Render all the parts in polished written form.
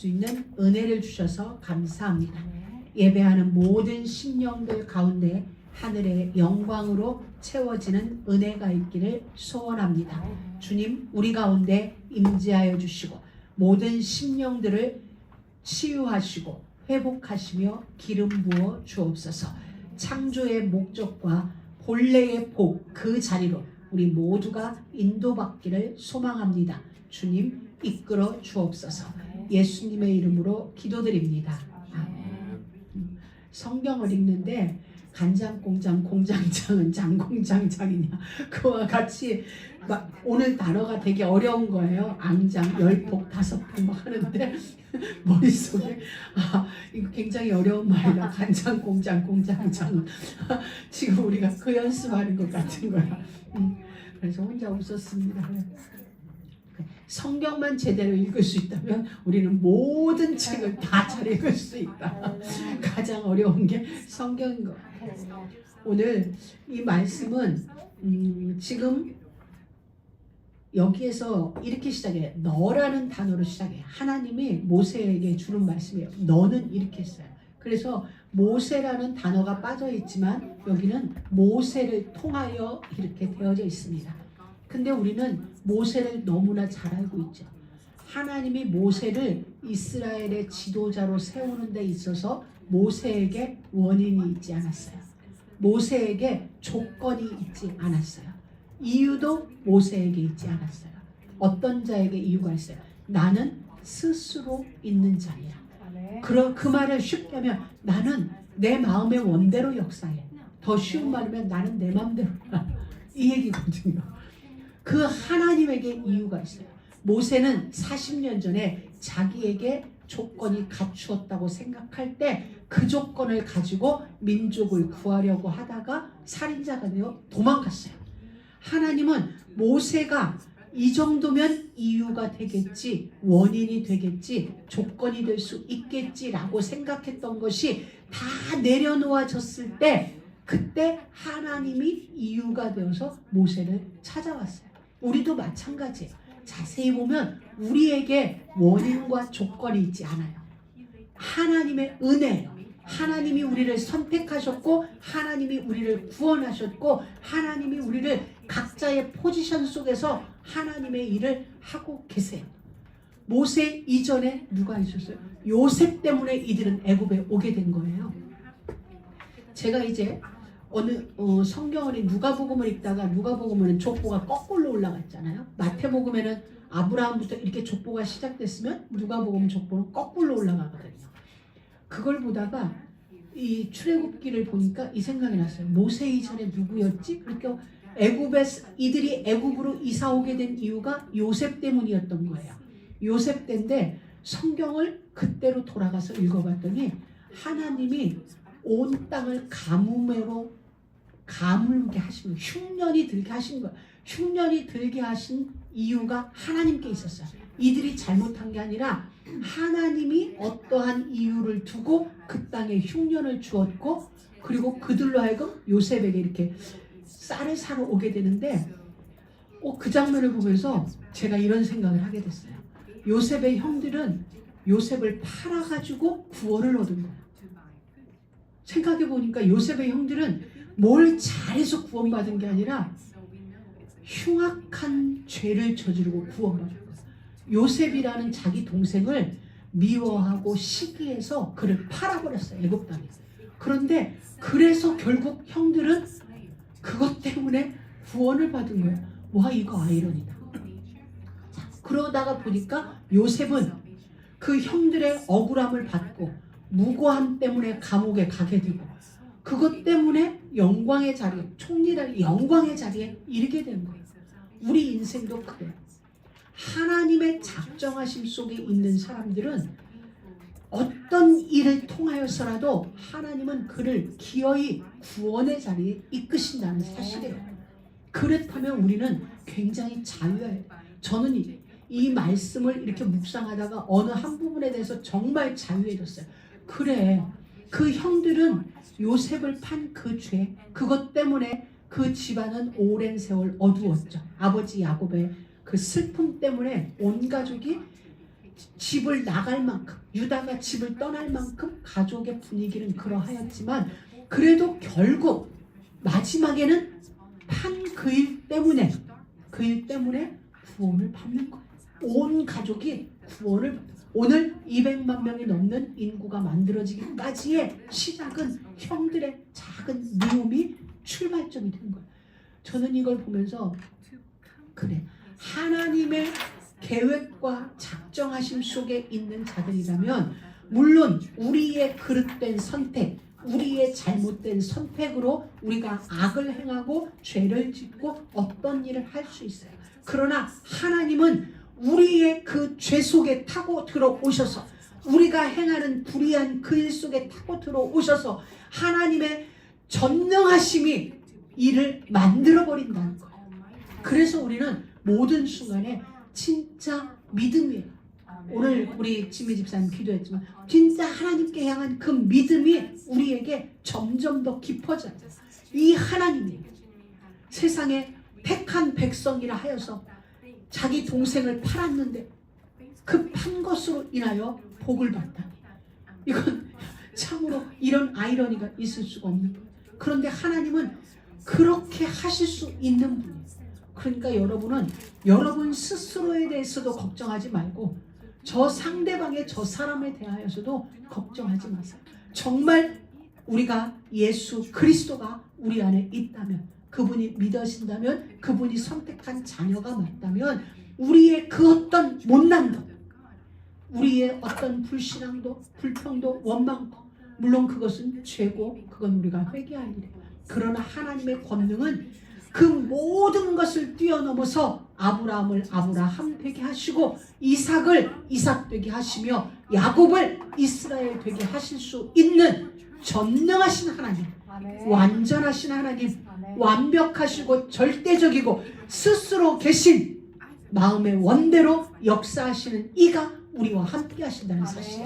수 있는 은혜를 주셔서 감사합니다. 예배하는 모든 심령들 가운데 하늘의 영광으로 채워지는 은혜가 있기를 소원합니다. 주님, 우리 가운데 임재하여 주시고 모든 심령들을 치유하시고 회복하시며 기름 부어 주옵소서. 창조의 목적과 본래의 복 그 자리로 우리 모두가 인도받기를 소망합니다. 주님, 이끌어 주옵소서. 예수님의 이름으로 기도드립니다. 아멘. 성경을 읽는데 간장공장 공장장은 장공장장이냐, 그와 같이 막 오늘 단어가 되게 어려운 거예요. 앙장, 열폭, 다섯폭 막 하는데 머릿속에 이거 굉장히 어려운 말이다. 간장공장 공장장. 지금 우리가 그 연습하는 것 같은 거야. 그래서 혼자 웃었습니다. 성경만 제대로 읽을 수 있다면 우리는 모든 책을 다 잘 읽을 수 있다. 가장 어려운 게 성경인 것 같아요. 오늘 이 말씀은 지금 여기에서 이렇게 시작해요. 너라는 단어로 시작해요. 하나님이 모세에게 주는 말씀이에요. 너는 이렇게 했어요. 그래서 모세라는 단어가 빠져 있지만 여기는 모세를 통하여 이렇게 되어져 있습니다. 근데 우리는 모세를 너무나 잘 알고 있죠. 하나님이 모세를 이스라엘의 지도자로 세우는 데 있어서 모세에게 원인이 있지 않았어요. 모세에게 조건이 있지 않았어요. 이유도 모세에게 있지 않았어요. 어떤 자에게 이유가 있어요? 나는 스스로 있는 자야. 그 말을 쉽게 하면 나는 내 마음의 원대로 역사해. 더 쉬운 말이면 나는 내 마음대로 이 얘기거든요. 그 하나님에게 이유가 있어요. 모세는 40년 전에 자기에게 조건이 갖추었다고 생각할 때 그 조건을 가지고 민족을 구하려고 하다가 살인자가 되어 도망갔어요. 하나님은 모세가 이 정도면 이유가 되겠지, 원인이 되겠지, 조건이 될 수 있겠지라고 생각했던 것이 다 내려놓아졌을 때 그때 하나님이 이유가 되어서 모세를 찾아왔어요. 우리도 마찬가지예요. 자세히 보면 우리에게 원인과 조건이 있지 않아요. 하나님의 은혜예요. 하나님이 우리를 선택하셨고 하나님이 우리를 구원하셨고 하나님이 우리를 각자의 포지션 속에서 하나님의 일을 하고 계세요. 모세 이전에 누가 있었어요? 요셉 때문에 이들은 애굽에 오게 된 거예요. 제가 이제 성경을 누가복음을 읽다가 누가복음은 족보가 거꾸로 올라갔잖아요. 마태복음에는 아브라함부터 이렇게 족보가 시작됐으면 누가복음 족보는 거꾸로 올라가거든요. 그걸 보다가 이 출애굽기를 보니까 이 생각이 났어요. 모세 이전에 누구였지? 그러니까 이들이 애굽으로 이사 오게 된 이유가 요셉 때문이었던 거예요. 요셉 때인데 성경을 그때로 돌아가서 읽어봤더니 하나님이 온 땅을 가뭄으로 가물게 하신 거예요. 흉년이 들게 하신 거예요. 흉년이 들게 하신 이유가 하나님께 있었어요. 이들이 잘못한 게 아니라 하나님이 어떠한 이유를 두고 그 땅에 흉년을 주었고 그리고 그들로 하여금 요셉에게 이렇게 쌀을 사러 오게 되는데 그 장면을 보면서 제가 이런 생각을 하게 됐어요. 요셉의 형들은 요셉을 팔아가지고 구원을 얻은 거예요. 생각해보니까 요셉의 형들은 뭘 잘해서 구원받은 게 아니라 흉악한 죄를 저지르고 구원받은 거예요. 요셉이라는 자기 동생을 미워하고 시기해서 그를 팔아버렸어요. 애굽 땅에. 그런데 그래서 결국 형들은 그것 때문에 구원을 받은 거예요. 와, 이거 아이러니다. 그러다가 보니까 요셉은 그 형들의 억울함을 받고 무고함 때문에 감옥에 가게 되고 그것 때문에 영광의 자리에, 총리를 영광의 자리에 이르게 된 거예요. 우리 인생도 그래요. 하나님의 작정하심 속에 있는 사람들은 어떤 일을 통하여서라도 하나님은 그를 기어이 구원의 자리에 이끄신다는 사실이에요. 그렇다면 우리는 굉장히 자유해요. 저는 이 말씀을 이렇게 묵상하다가 어느 한 부분에 대해서 정말 자유해졌어요. 그래, 그 형들은 요셉을 판 그 죄, 그것 때문에 그 집안은 오랜 세월 어두웠죠. 아버지 야곱의 그 슬픔 때문에 온 가족이 집을 나갈 만큼, 유다가 집을 떠날 만큼 가족의 분위기는 그러하였지만 그래도 결국 마지막에는 판 그 일 때문에 구원을 받는 거예요. 온 가족이 구원을 받는 거예요. 오늘 200만 명이 넘는 인구가 만들어지기까지의 시작은 형들의 작은 미움이 출발점이 된 거예요. 저는 이걸 보면서 그래, 하나님의 계획과 작정하심 속에 있는 자들이라면 물론 우리의 그릇된 선택, 우리의 잘못된 선택으로 우리가 악을 행하고 죄를 짓고 어떤 일을 할 수 있어요. 그러나 하나님은 우리의 그 죄 속에 타고 들어오셔서 우리가 행하는 불의한 그 일 속에 타고 들어오셔서 하나님의 전능하심이 일을 만들어버린다는 거예요. 그래서 우리는 모든 순간에 진짜 믿음이에요. 오늘 우리 지미 집사님 기도했지만 진짜 하나님께 향한 그 믿음이 우리에게 점점 더 깊어져요. 이 하나님이 세상에 택한 백성이라 하여서 자기 동생을 팔았는데 그 판 것으로 인하여 복을 받다. 이건 참으로 이런 아이러니가 있을 수가 없는 거예요. 그런데 하나님은 그렇게 하실 수 있는 분이에요. 그러니까 여러분은 여러분 스스로에 대해서도 걱정하지 말고 저 상대방의 저 사람에 대하여서도 걱정하지 마세요. 정말 우리가 예수 그리스도가 우리 안에 있다면, 그분이 믿으신다면, 그분이 선택한 자녀가 맞다면 우리의 그 어떤 못난도, 우리의 어떤 불신앙도, 불평도, 원망도, 물론 그것은 죄고 그건 우리가 회개할 일이에요. 그러나 하나님의 권능은 그 모든 것을 뛰어넘어서 아브라함을 아브라함 되게 하시고 이삭을 이삭 되게 하시며 야곱을 이스라엘 되게 하실 수 있는 전능하신 하나님, 완전하신 하나님, 완벽하시고 절대적이고 스스로 계신 마음의 원대로 역사하시는 이가 우리와 함께 하신다는 사실,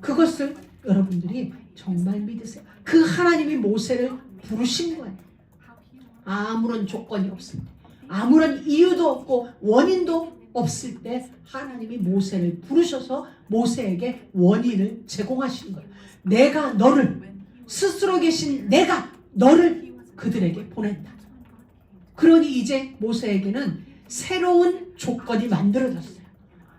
그것을 여러분들이 정말 믿으세요. 그 하나님이 모세를 부르신 거예요. 아무런 조건이 없을 때, 아무런 이유도 없고 원인도 없을 때 하나님이 모세를 부르셔서 모세에게 원인을 제공하신 거예요. 내가 너를, 스스로 계신 내가 너를 그들에게 보낸다. 그러니 이제 모세에게는 새로운 조건이 만들어졌어요.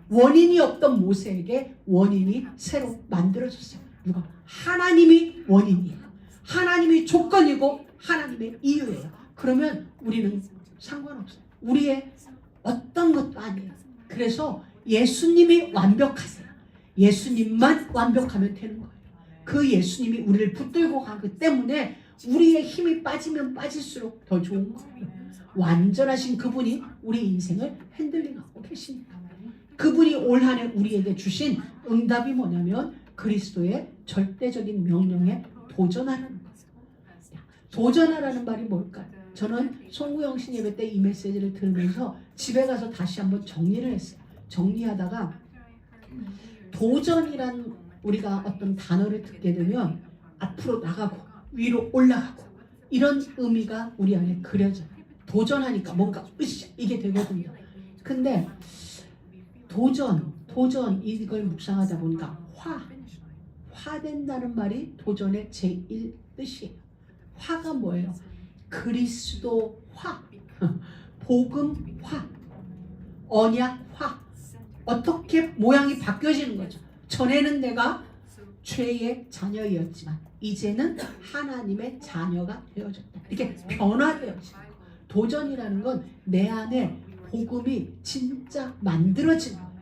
원인이 없던 모세에게 원인이 새로 만들어졌어요. 누가? 하나님이 원인이에요. 하나님이 조건이고 하나님의 이유예요. 그러면 우리는 상관없어요. 우리의 어떤 것도 아니에요. 그래서 예수님이 완벽하세요. 예수님만 완벽하면 되는 거예요. 그 예수님이 우리를 붙들고 가기 때문에 우리의 힘이 빠지면 빠질수록 더 좋은 거예요. 완전하신 그분이 우리 인생을 핸들링하고 계십니다. 그분이 올 한 해 우리에게 주신 응답이 뭐냐면 그리스도의 절대적인 명령에 도전하라는 거예요. 도전하라는 말이 뭘까요? 저는 송구영 신 예배 때 이 메시지를 들으면서 집에 가서 다시 한번 정리를 했어요. 정리하다가 도전이란 우리가 어떤 단어를 듣게 되면 앞으로 나가고 위로 올라가고 이런 의미가 우리 안에 그려져요. 도전하니까 뭔가 으쌰 이게 되거든요. 근데 도전 이걸 묵상하다 보니까 화된다는 말이 도전의 제1 뜻이에요. 화가 뭐예요? 그리스도 화, 복음 화, 언약 화. 어떻게 모양이 바뀌어지는 거죠. 전에는 내가 죄의 자녀였지만 이제는 하나님의 자녀가 되어졌다. 이렇게 변화되어지는 거예요. 도전이라는 건 내 안에 복음이 진짜 만들어지는 거예요.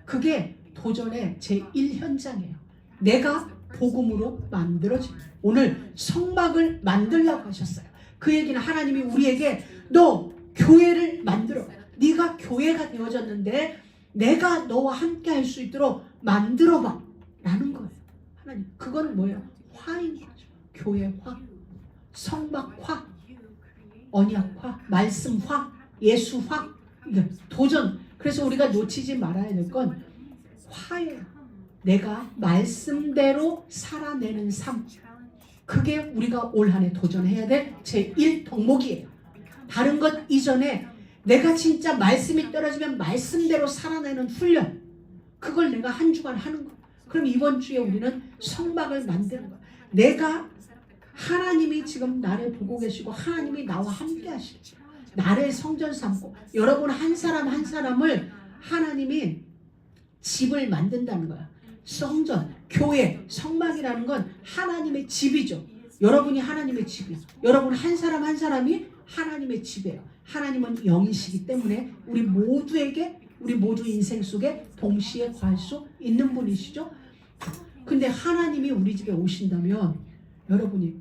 그게 도전의 제1현장이에요. 내가 복음으로 만들어지는 거예요. 오늘 성막을 만들라고 하셨어요. 그 얘기는 하나님이 우리에게 너 교회를 만들어. 네가 교회가 되어졌는데 내가 너와 함께 할 수 있도록 만들어봐 라는 거예요. 하나님, 그건 뭐예요? 화인 거죠. 교회 화, 성막 화, 언약 화, 말씀 화, 예수 화, 도전. 그래서 우리가 놓치지 말아야 될 건 화예요. 내가 말씀대로 살아내는 삶. 그게 우리가 올 한 해 도전해야 될 제1 덕목이에요. 다른 것 이전에 내가 진짜 말씀이 떨어지면 말씀대로 살아내는 훈련. 그걸 내가 한 주간 하는 거야. 그럼 이번 주에 우리는 성막을 만드는 거야. 내가 하나님이 지금 나를 보고 계시고 하나님이 나와 함께 하시죠. 나를 성전 삼고 여러분 한 사람 한 사람을 하나님이 집을 만든다는 거야. 성전, 교회, 성막이라는 건 하나님의 집이죠. 여러분이 하나님의 집이야. 여러분 한 사람 한 사람이 하나님의 집이에요. 하나님은 영이시기 때문에 우리 모두 인생 속에 동시에 거할 수 있는 분이시죠. 근데 하나님이 우리 집에 오신다면 여러분이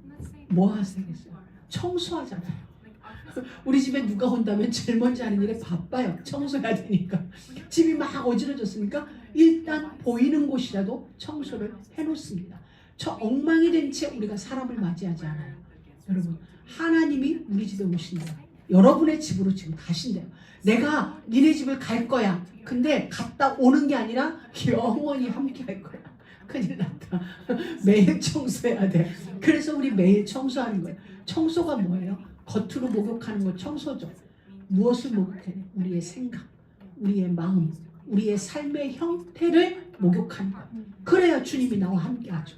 뭐 하시겠어요? 청소하잖아요. 우리 집에 누가 온다면 제일 먼저 하는 일에 바빠요. 청소해야 되니까. 집이 막 어지러졌으니까 일단 보이는 곳이라도 청소를 해놓습니다. 저 엉망이 된 채 우리가 사람을 맞이하지 않아요. 여러분 하나님이 우리 집에 오신다. 여러분의 집으로 지금 가신대요. 내가 니네 집을 갈 거야. 근데 갔다 오는 게 아니라 영원히 함께 할 거야. 큰일 났다. 매일 청소해야 돼. 그래서 우리 매일 청소하는 거예요. 청소가 뭐예요? 겉으로 목욕하는 거 청소죠. 무엇을 목욕해? 우리의 생각, 우리의 마음, 우리의 삶의 형태를 목욕하는 거예요. 그래야 주님이 나와 함께 하죠.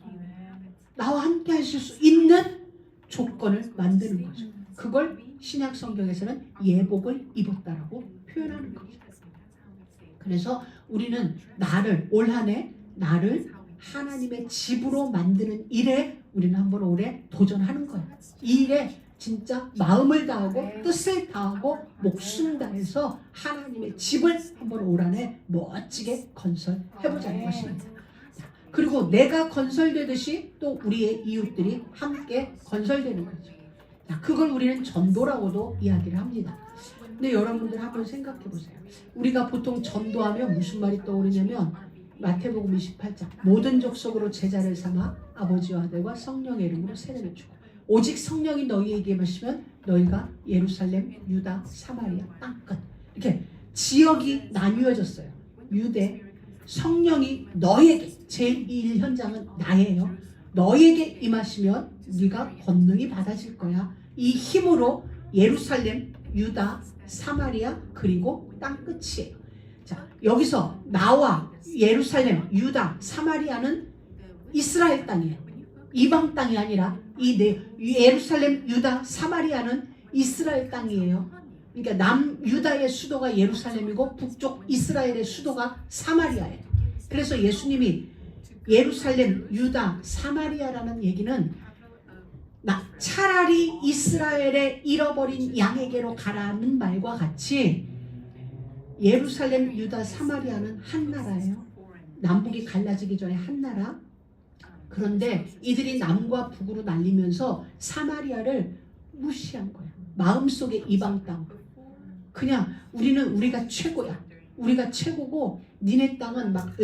나와 함께 하실 수 있는 조건을 만드는 거죠. 그걸 신약 성경에서는 예복을 입었다라고 표현하는 거죠. 그래서 우리는 올 한 해 나를 하나님의 집으로 만드는 일에 우리는 한번 올해 도전하는 거예요. 이 일에 진짜 마음을 다하고 뜻을 다하고 목숨 다해서 하나님의 집을 한번 올 한 해 멋지게 건설해보자는 것입니다. 그리고 내가 건설되듯이 또 우리의 이웃들이 함께 건설되는 거죠. 그걸 우리는 전도라고도 이야기를 합니다. 근데 여러분들 한번 생각해 보세요. 우리가 보통 전도하면 무슨 말이 떠오르냐면 마태복음 28장 모든 족속으로 제자를 삼아 아버지와 아들과 성령의 이름으로 세례를 주고 오직 성령이 너희에게 임하시면 너희가 예루살렘, 유다, 사마리아, 땅끝 이렇게 지역이 나뉘어졌어요. 유대, 성령이 너희에게 제일 이 현장은 나예요. 너희에게 임하시면 네가 권능이 받아질 거야. 이 힘으로 예루살렘, 유다, 사마리아 그리고 땅끝이에요. 자, 여기서 나와 예루살렘, 유다, 사마리아는 이스라엘 땅이에요. 이방 땅이 아니라 예루살렘, 유다, 사마리아는 이스라엘 땅이에요. 그러니까 남유다의 수도가 예루살렘이고 북쪽 이스라엘의 수도가 사마리아예요. 그래서 예수님이 예루살렘, 유다, 사마리아라는 얘기는 차라리 이스라엘의 잃어버린 양에게로 가라는 말과 같이 예루살렘, 유다, 사마리아는 한 나라예요. 남북이 갈라지기 전에 한 나라. 그런데 이들이 남과 북으로 날리면서 사마리아를 무시한 거예요. 마음속에 이방 땅. 그냥 우리가 최고야. 우리가 최고고 니네 땅은 막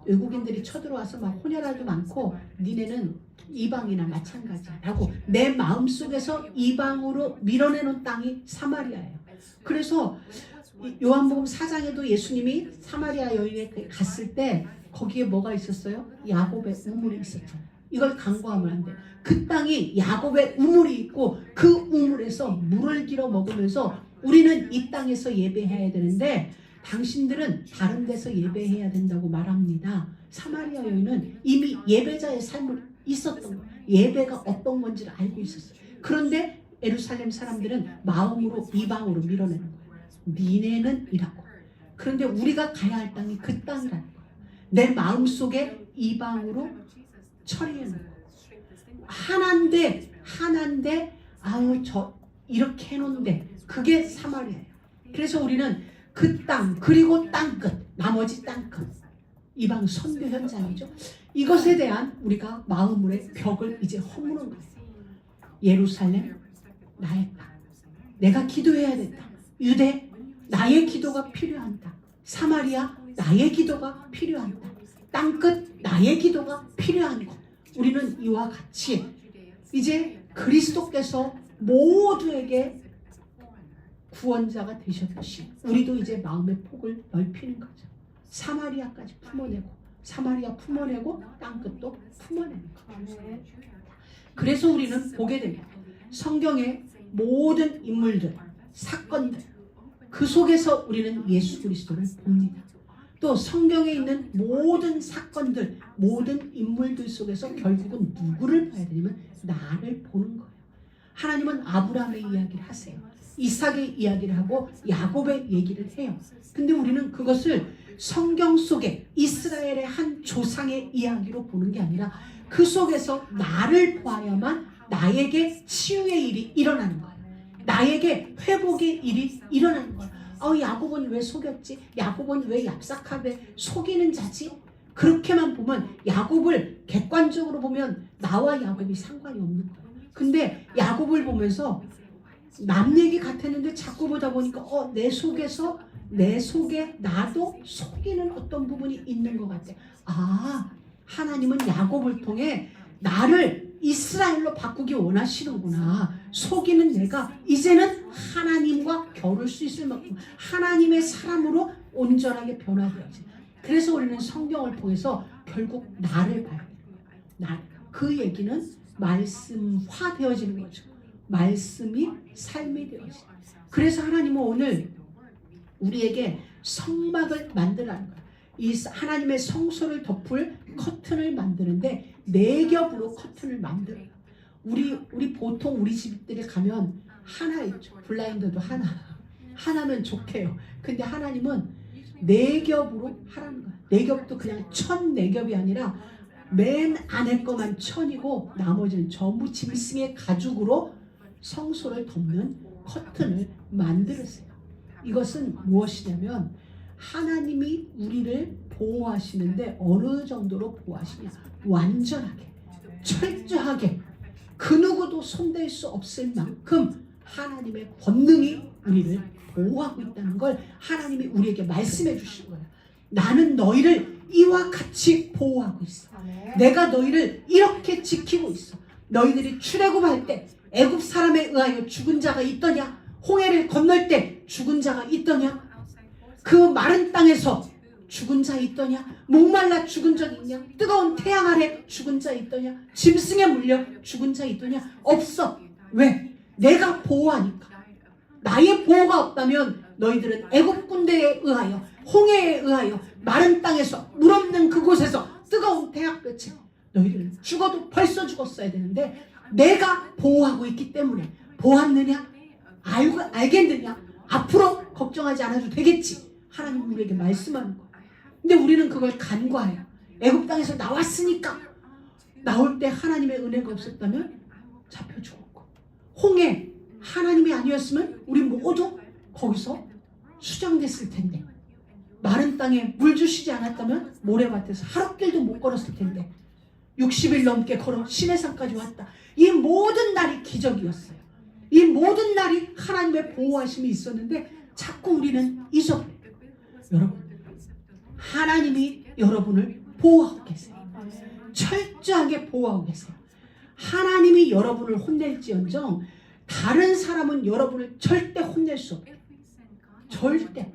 외국인들이 쳐들어와서 막 혼혈아도 많고 니네는 이방이나 마찬가지야 라고 내 마음속에서 이방으로 밀어내놓은 땅이 사마리아예요. 그래서 요한복음 4장에도 예수님이 사마리아 여인에 갔을 때 거기에 뭐가 있었어요? 야곱의 우물이 있었잖아요. 이걸 간과하면 안 돼. 그 땅이 야곱의 우물이 있고 그 우물에서 물을 길어 먹으면서 우리는 이 땅에서 예배해야 되는데 당신들은 다른 데서 예배해야 된다고 말합니다. 사마리아 여인은 이미 예배자의 삶을 있었던 거예요. 예배가 어떤 건지를 알고 있었어요. 그런데 예루살렘 사람들은 마음으로 이방으로 밀어내는 거예요. 니네는 이라고. 그런데 우리가 가야 할 땅이 그 땅이라는 거예요. 내 마음속에 이방으로 처리해놓은 거예요. 하나인데 이렇게 해놓는데 그게 사마리아예요. 그래서 우리는 그 땅 그리고 땅끝 나머지 땅끝 이방 선교 현장이죠. 이것에 대한 우리가 마음의 벽을 이제 허무는 거예요. 예루살렘 나의 땅. 내가 기도해야 된다. 유대 나의 기도가 필요한 땅. 사마리아 나의 기도가 필요한 땅. 땅끝 나의 기도가 필요한 곳. 우리는 이와 같이 이제 그리스도께서 모두에게 구원자가 되셨듯이 우리도 이제 마음의 폭을 넓히는 거죠. 사마리아까지 품어내고 사마리아 품어내고 땅끝도 품어내는 거죠. 그래서 우리는 보게 됩니다. 성경의 모든 인물들, 사건들 그 속에서 우리는 예수 그리스도를 봅니다. 또 성경에 있는 모든 사건들, 모든 인물들 속에서 결국은 누구를 봐야 되냐면 나를 보는 거예요. 하나님은 아브라함의 이야기를 하세요. 이삭의 이야기를 하고 야곱의 얘기를 해요. 근데 우리는 그것을 성경 속에 이스라엘의 한 조상의 이야기로 보는 게 아니라 그 속에서 나를 보아야만 나에게 치유의 일이 일어나는 거예요. 나에게 회복의 일이 일어나는 거예요. 야곱은 왜 속였지? 야곱은 왜 얍삭하게 속이는 자지? 그렇게만 보면, 야곱을 객관적으로 보면 나와 야곱이 상관이 없는 거예요. 근데 야곱을 보면서 남 얘기 같았는데 자꾸 보다 보니까 내 속에 나도 속이는 어떤 부분이 있는 것 같아. 하나님은 야곱을 통해 나를 이스라엘로 바꾸기 원하시는구나. 속이는 내가 이제는 하나님과 겨룰 수 있을 만큼 하나님의 사람으로 온전하게 변화되어야지. 그래서 우리는 성경을 통해서 결국 나를 봐야 돼요. 그 얘기는 말씀화되어지는 거죠. 말씀이 삶이 되어지는. 그래서 하나님은 오늘 우리에게 성막을 만들라는 거예요. 이 하나님의 성소를 덮을 커튼을 만드는데 4겹으로 커튼을 만들어요. 우리 보통 우리 집들에 가면 하나 있죠. 블라인더도 하나면 좋게요. 근데 하나님은 4겹으로 하라는 거예요. 4겹도 그냥 1004겹이 아니라 맨 안에 거만 1000이고 나머지는 전부 짐승의 가죽으로 성소를 덮는 커튼을 만들었어요. 이것은 무엇이냐면 하나님이 우리를 보호하시는데 어느 정도로 보호하시냐? 완전하게, 철저하게, 그 누구도 손댈 수 없을 만큼 하나님의 권능이 우리를 보호하고 있다는 걸 하나님이 우리에게 말씀해 주신 거예요. 나는 너희를 이와 같이 보호하고 있어. 내가 너희를 이렇게 지키고 있어. 너희들이 출애굽할 때 애굽 사람에 의하여 죽은 자가 있더냐? 홍해를 건널 때 죽은 자가 있더냐? 그 마른 땅에서 죽은 자 있더냐? 목말라 죽은 자 있냐? 뜨거운 태양 아래 죽은 자 있더냐? 짐승에 물려 죽은 자 있더냐? 없어. 왜? 내가 보호하니까. 나의 보호가 없다면 너희들은 애굽 군대에 의하여, 홍해에 의하여, 마른 땅에서, 물 없는 그곳에서 뜨거운 태양볕에 너희들은 죽어도 벌써 죽었어야 되는데 내가 보호하고 있기 때문에 보았느냐? 알겠느냐? 앞으로 걱정하지 않아도 되겠지. 하나님 우리에게 말씀하는 거예요. 근데 우리는 그걸 간과해요. 애굽 땅에서 나왔으니까. 나올 때 하나님의 은혜가 없었다면 잡혀 죽었고, 홍해 하나님이 아니었으면 우리 모두 거기서 수장됐을 텐데, 마른 땅에 물 주시지 않았다면 모래밭에서 하루길도 못 걸었을 텐데 60일 넘게 걸어 시내산까지 왔다. 이 모든 날이 기적이었어요. 이 모든 날이 하나님의 보호하심이 있었는데 자꾸 우리는 잊어버려요. 여러분, 하나님이 여러분을 보호하고 계세요. 철저하게 보호하고 계세요. 하나님이 여러분을 혼낼지언정 다른 사람은 여러분을 절대 혼낼 수 없어요. 절대.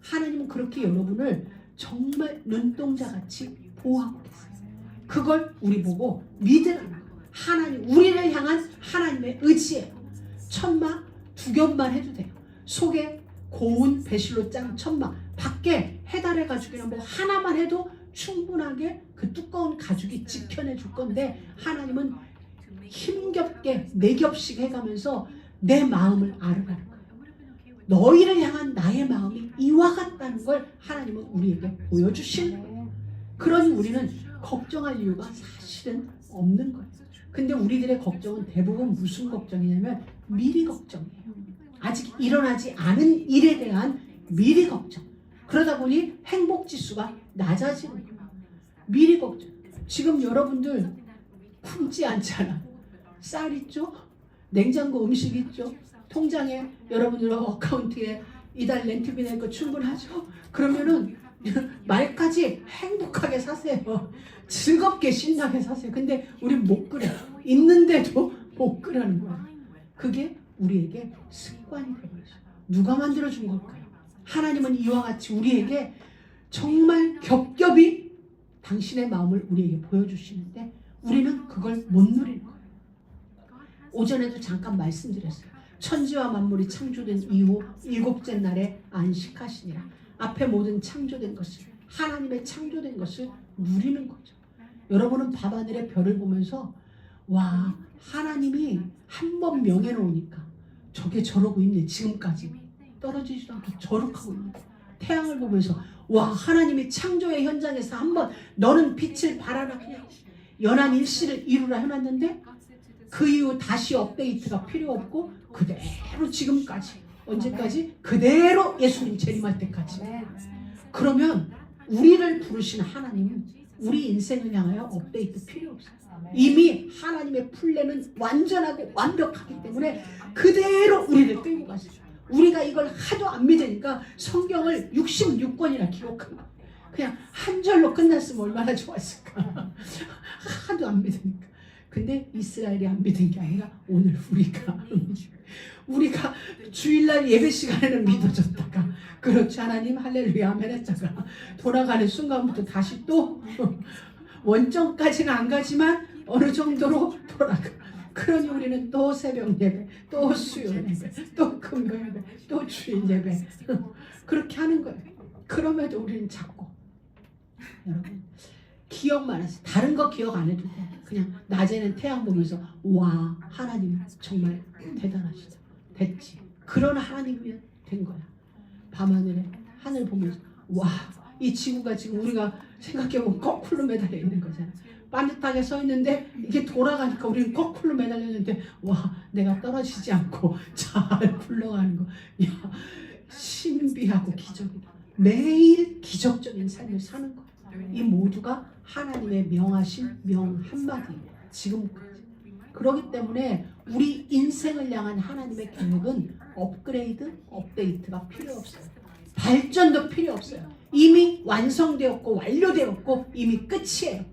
하나님은 그렇게 여러분을 정말 눈동자같이 보호하고 계세요. 그걸 우리 보고 믿으라는 거예요. 하나님, 우리를 향한 하나님의 의지예요. 천막 2겹만 해도 돼요. 속에 고운 배실로 짠 천막, 밖에 해달의 가죽이나 뭐 하나만 해도 충분하게 그 두꺼운 가죽이 지켜내 줄 건데, 하나님은 힘겹게 4겹씩 해가면서 내 마음을 알아가는 거예요. 너희를 향한 나의 마음이 이와 같다는 걸 하나님은 우리에게 보여주시는 거예요. 그러니 우리는 걱정할 이유가 사실은 없는 거예요. 근데 우리들의 걱정은 대부분 무슨 걱정이냐면 미리 걱정이에요. 아직 일어나지 않은 일에 대한 미리 걱정. 그러다 보니 행복지수가 낮아지는 거예요. 미리 걱정. 지금 여러분들 품지 않잖아. 쌀 있죠? 냉장고 음식 있죠? 통장에 여러분들 어카운트에 이달 렌트비 낼 거 충분하죠? 그러면은 말까지 행복하게 사세요. 즐겁게 신나게 사세요. 근데 우린 못 그래. 있는데도 못 그러는 거야. 그게 우리에게 습관이 되는 거죠. 누가 만들어준 걸까요? 하나님은 이와 같이 우리에게 정말 겹겹이 당신의 마음을 우리에게 보여주시는데 우리는 그걸 못 누리는 거예요. 오전에도 잠깐 말씀드렸어요. 천지와 만물이 창조된 이후 7째 날에 안식하시니라. 앞에 모든 창조된 것을 하나님의 창조된 것을 누리는 거죠. 여러분은 밤하늘의 별을 보면서 와, 하나님이 한 번 명해 놓으니까 저게 저러고 있네. 지금까지 떨어지지도 않고 저렇게 있네. 태양을 보면서 와, 하나님이 창조의 현장에서 한번 너는 빛을 발하라 그냥 연한 일시를 이루라 해놨는데 그 이후 다시 업데이트가 필요 없고 그대로 지금까지 언제까지? 그대로 예수님 재림할 때까지. 그러면 우리를 부르신 하나님은 우리 인생을 향하여 업데이트 필요 없어요. 이미 하나님의 플랜은 완전하고 완벽하기 때문에 그대로 우리를 끌고 가시죠. 우리가 이걸 하도 안 믿으니까 성경을 66권이나 기록한 거. 그냥 한 절로 끝났으면 얼마나 좋았을까. 하도 안 믿으니까. 근데 이스라엘이 안 믿은 게 아니라 오늘 우리가 주일날 예배 시간에는 믿어졌다가 그렇지 하나님 할렐루야 아멘 했다가 돌아가는 순간부터 다시 또 원점까지는 안 가지만 어느 정도로 돌아가. 그러니 우리는 또 새벽 예배, 또 수요 예배, 또 금요 예배, 또 주일 예배 그렇게 하는 거예요. 그럼에도 우리는 자꾸 여러분 기억만 하세요. 다른 거 기억 안 해도 돼. 그냥 낮에는 태양 보면서 와 하나님 정말 대단하시다. 됐지. 그런 하나님이 된 거야. 밤하늘에 하늘 보면서 와 이 지구가 지금 우리가 생각해보면 거꾸로 매달려 있는 거잖아. 반듯하게 서 있는데 이게 돌아가니까 우리는 거꾸로 매달렸는데 와 내가 떨어지지 않고 잘 굴러가는 거. 야 신비하고 기적이다. 매일 기적적인 삶을 사는 거야. 이 모두가 하나님의 명하신 명 한마디예요. 지금까지. 그렇기 때문에 우리 인생을 향한 하나님의 계획은 업그레이드, 업데이트가 필요 없어요. 발전도 필요 없어요. 이미 완성되었고 완료되었고 이미 끝이에요.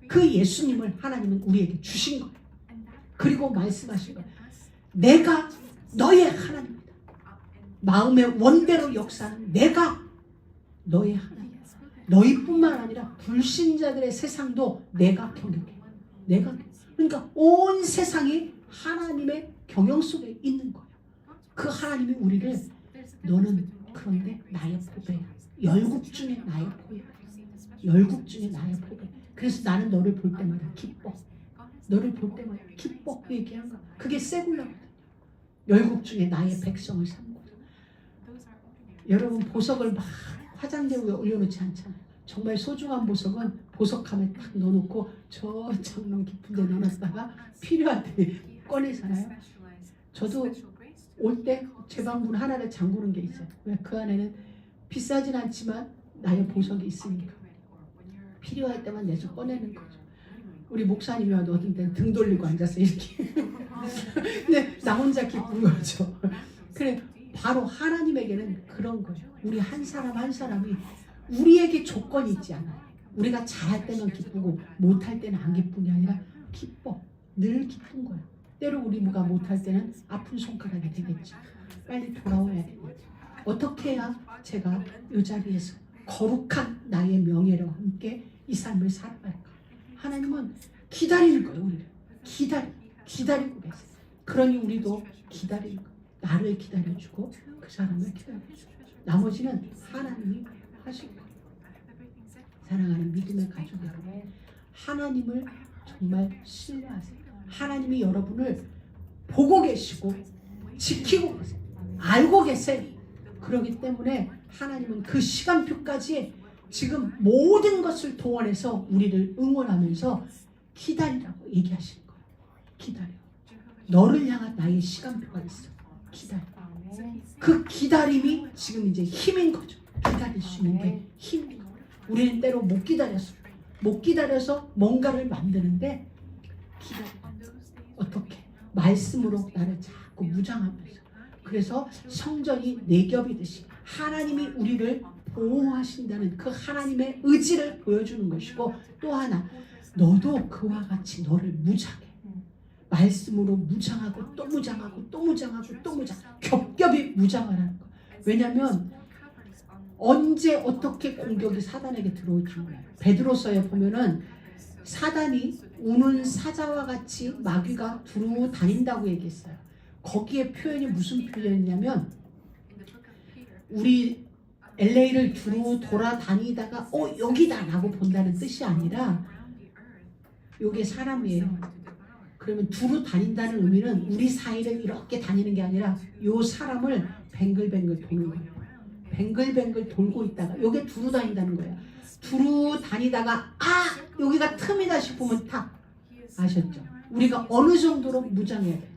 그 예수님을 하나님은 우리에게 주신 거예요. 그리고 말씀하신 거예요. 내가 너의 하나님이다. 마음의 원대로 역사하는 내가 너의 하나님. 너희뿐만 아니라 불신자들의 세상도 내가 경영해. 내가 그러니까 온 세상이 하나님의 경영 속에 있는 거예요. 그 하나님이 우리를 너는 그런데 나의 보배야. 열국 중에 나의 보배야. 열국 중에 나의 보배. 그래서 나는 너를 볼 때마다 기뻐. 너를 볼 때마다 기뻐 얘기한 거. 그게 세굴라거든. 열국 중에 나의 백성을 삼거든. 여러분 보석을 막 화장대 위에 올려놓지 않잖아요. 정말 소중한 보석은 보석함에 딱 넣어놓고 저 장롱 깊은 데 넣어놨다가 필요할 때 꺼내잖아요. 저도 올 때 제 방문 하나를 잠그는 게 있어요. 왜? 그 안에는 비싸진 않지만 나의 보석이 있으니까 필요할 때만 내서 꺼내는 거죠. 우리 목사님이 와도 어떤 때는 등 돌리고 앉아서 이렇게 근데 나 혼자 기쁜 거죠. 그래 바로 하나님에게는 그런 거죠. 우리 한 사람 한 사람이 우리에게 조건이 있지 않아요. 우리가 잘할 때만 기쁘고 못할 때는 안 기쁜 게 아니라 기뻐. 늘 기쁜 거야. 때로 우리가 못할 때는 아픈 손가락이 되겠죠. 빨리 돌아와야 되겠죠. 어떻게 해야 제가 이 자리에서 거룩한 나의 명예로 함께 이 삶을 살아갈까? 하나님은 기다리는 거예요. 우리를 기다리고 계세요. 그러니 우리도 기다리는 거예요. 나를 기다려주고 그 사람을 기다려주고 나머지는 하나님이 하실 거예요. 사랑하는 믿음의 가족 여러분, 하나님을 정말 신뢰하세요. 하나님이 여러분을 보고 계시고 지키고 계세요. 알고 계세요. 그렇기 때문에 하나님은 그 시간표까지 지금 모든 것을 동원해서 우리를 응원하면서 기다리라고 얘기하시는 거예요. 기다려. 너를 향한 나의 시간표가 있어. 기다려. 그 기다림이 지금 이제 힘인 거죠. 기다릴 수 있는 게 힘인 거예요. 우리는 때로 못 기다려서 뭔가를 만드는데 기다려. 어떻게? 말씀으로 나를 자꾸 무장하면서. 그래서 성전이 네 겹이듯이 하나님이 우리를 보호하신다는 그 하나님의 의지를 보여주는 것이고, 또 하나 너도 그와 같이 너를 무장해. 말씀으로 무장하고 또 무장하고 또 무장하고 또 무장, 겹겹이 무장하라는 거. 왜냐하면 언제 어떻게 공격이 사단에게 들어올지 몰라요. 베드로서에 보면은 사단이 우는 사자와 같이 마귀가 두루 다닌다고 얘기했어요. 거기에 표현이 무슨 표현이냐면 우리 LA를 두루 돌아다니다가 여기다 라고 본다는 뜻이 아니라 요게 사람이에요. 그러면 두루 다닌다는 의미는 우리 사이를 이렇게 다니는 게 아니라 요 사람을 뱅글뱅글 도는 거예요. 뱅글뱅글 돌고 있다가 요게 두루 다닌다는 거예요. 두루 다니다가 여기가 틈이다 싶으면 탁 아셨죠? 우리가 어느 정도로 무장해야 돼요.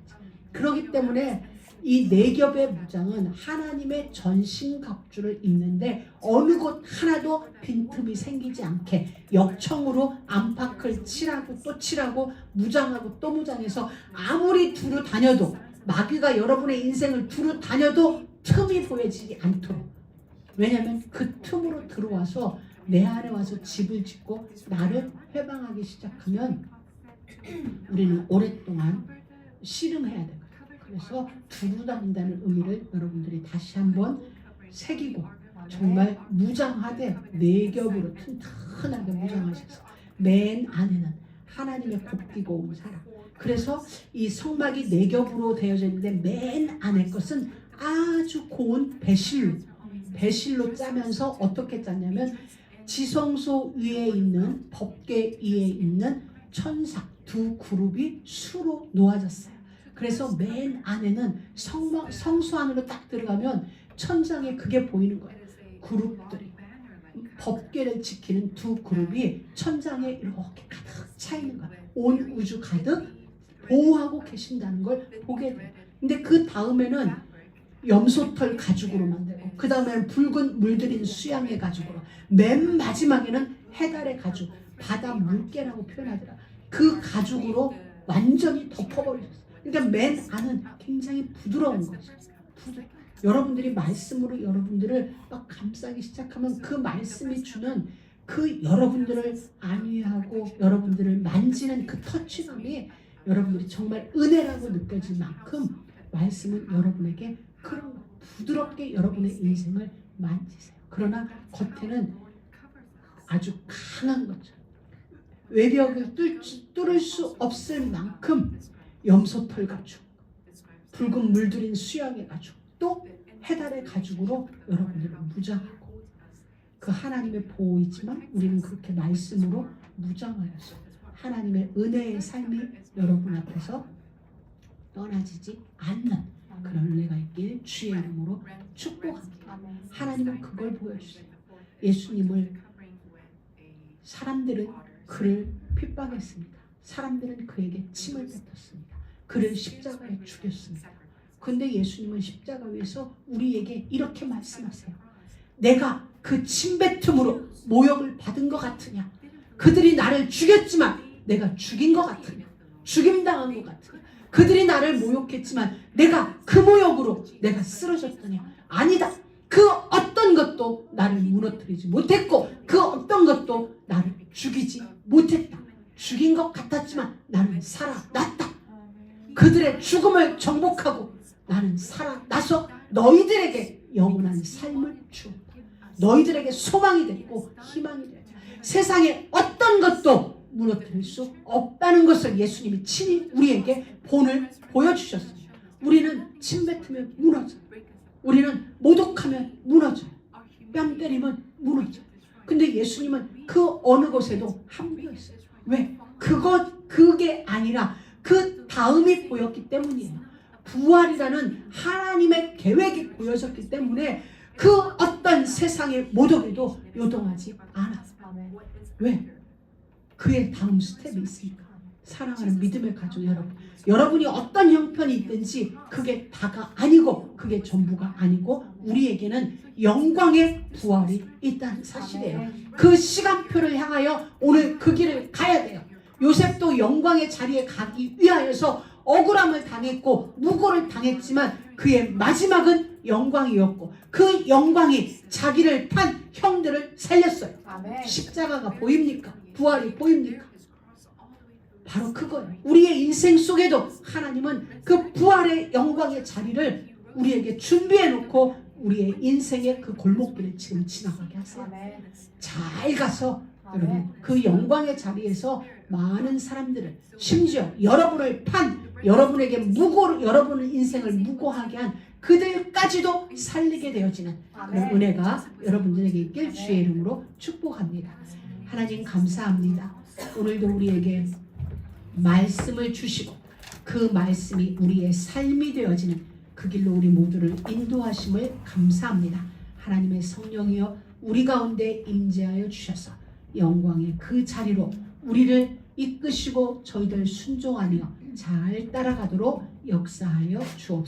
그렇기 때문에 이 네 겹의 무장은 하나님의 전신갑주를 입는데 어느 곳 하나도 빈틈이 생기지 않게 역청으로 안팎을 칠하고 또 칠하고 무장하고 또 무장해서 아무리 두루 다녀도 마귀가 여러분의 인생을 두루 다녀도 틈이 보여지지 않도록, 왜냐하면 그 틈으로 들어와서 내 안에 와서 집을 짓고 나를 회방하기 시작하면 우리는 오랫동안 씨름해야 돼요. 그래서 두루 다닌다는 의미를 여러분들이 다시 한번 새기고 정말 무장하되 네 겹으로 튼튼하게 무장하셔서 맨 안에는 하나님의 곱디고 온 사람. 그래서 이 성막이 네 겹으로 되어져 있는데 맨 안에 것은 아주 고운 배실로 짜면서 어떻게 짰냐면 지성소 위에 있는 법궤 위에 있는 천사 두 그룹이 수로 놓아졌어요. 그래서 맨 안에는 성소 안으로 딱 들어가면 천장에 그게 보이는 거예요. 그룹들이 법궤를 지키는 두 그룹이 천장에 이렇게 가득 차 있는 거예요. 온 우주 가득 보호하고 계신다는 걸 보게 돼요. 근데 그 다음에는 염소털 가죽으로 만들고, 그 다음에는 붉은 물들인 수양의 가죽으로, 맨 마지막에는 해달의 가죽, 바다 물개라고 표현하더라. 그 가죽으로 완전히 덮어버리셨어요. 그러니까 맨 안은 굉장히 부드러운 거죠. 여러분들이 말씀으로 여러분들을 막 감싸기 시작하면 그 말씀이 주는 그 여러분들을 안위하고 여러분들을 만지는 그 터치감이 여러분들이 정말 은혜라고 느껴질 만큼 말씀은 여러분에게 그런 부드럽게 여러분의 인생을 만지세요. 그러나 겉에는 아주 강한 거죠. 외벽을 뚫을 수 없을 만큼 염소털 가죽, 붉은 물들인 수양의 가죽, 또 해달의 가죽으로 여러분들을 무장하고, 그 하나님의 보호이지만 우리는 그렇게 말씀으로 무장하여서 하나님의 은혜의 삶이 여러분 앞에서 떠나지지 않는 그런 은혜가 있길 주의 이름으로 축복합니다. 하나님은 그걸 보여주세요. 예수님을 사람들은 그를 핍박했습니다. 사람들은 그에게 침을 뱉었습니다. 그를 십자가에 죽였습니다. 근데 예수님은 십자가 위에서 우리에게 이렇게 말씀하세요. 내가 그 침뱉음으로 모욕을 받은 것 같으냐? 그들이 나를 죽였지만 내가 죽인 것 같으냐? 죽임당한 것 같으냐? 그들이 나를 모욕했지만 내가 그 모욕으로 내가 쓰러졌더냐? 아니다. 그 어떤 것도 나를 무너뜨리지 못했고 그 어떤 것도 나를 죽이지 못했다. 죽인 것 같았지만 나는 살아났다. 그들의 죽음을 정복하고 나는 살아나서 너희들에게 영원한 삶을 주었다. 너희들에게 소망이 됐고 희망이 됐다. 세상에 어떤 것도 무너뜨릴 수 없다는 것을 예수님이 친히 우리에게 본을 보여주셨습니다. 우리는 침뱉으면 무너져요. 우리는 모독하면 무너져요. 뺨 때리면 무너져요. 근데 예수님은 그 어느 곳에도 함께했어요. 왜? 그게 아니라 그 다음이 보였기 때문이에요. 부활이라는 하나님의 계획이 보여졌기 때문에 그 어떤 세상의 모독에도 요동하지 않았어요. 왜? 그의 다음 스텝이 있으니까. 사랑하는 믿음의 가족 여러분, 여러분이 어떤 형편이 있든지 그게 다가 아니고 그게 전부가 아니고 우리에게는 영광의 부활이 있다는 사실이에요. 그 시간표를 향하여 오늘 그 길을 가야 돼요. 요셉도 영광의 자리에 가기 위하여서 억울함을 당했고 무고를 당했지만 그의 마지막은 영광이었고 그 영광이 자기를 판 형들을 살렸어요. 아멘. 십자가가 보입니까? 부활이 보입니까? 바로 그거예요. 우리의 인생 속에도 하나님은 그 부활의 영광의 자리를 우리에게 준비해 놓고 우리의 인생의 그 골목길을 지금 지나가게 하세요. 잘 가서 여러분 그 영광의 자리에서 많은 사람들을, 심지어 여러분을 판, 여러분에게 여러분의 인생을 무고하게 한 그들까지도 살리게 되어지는 그런 아멘. 은혜가 여러분들에게 있길 주의 이름으로 축복합니다. 하나님 감사합니다. 오늘도 우리에게 말씀을 주시고 그 말씀이 우리의 삶이 되어지는 그 길로 우리 모두를 인도하심을 감사합니다. 하나님의 성령이여 우리 가운데 임재하여 주셔서 영광의 그 자리로 우리를 이끄시고 저희들 순종하며 잘 따라가도록 역사하여 주옵소서.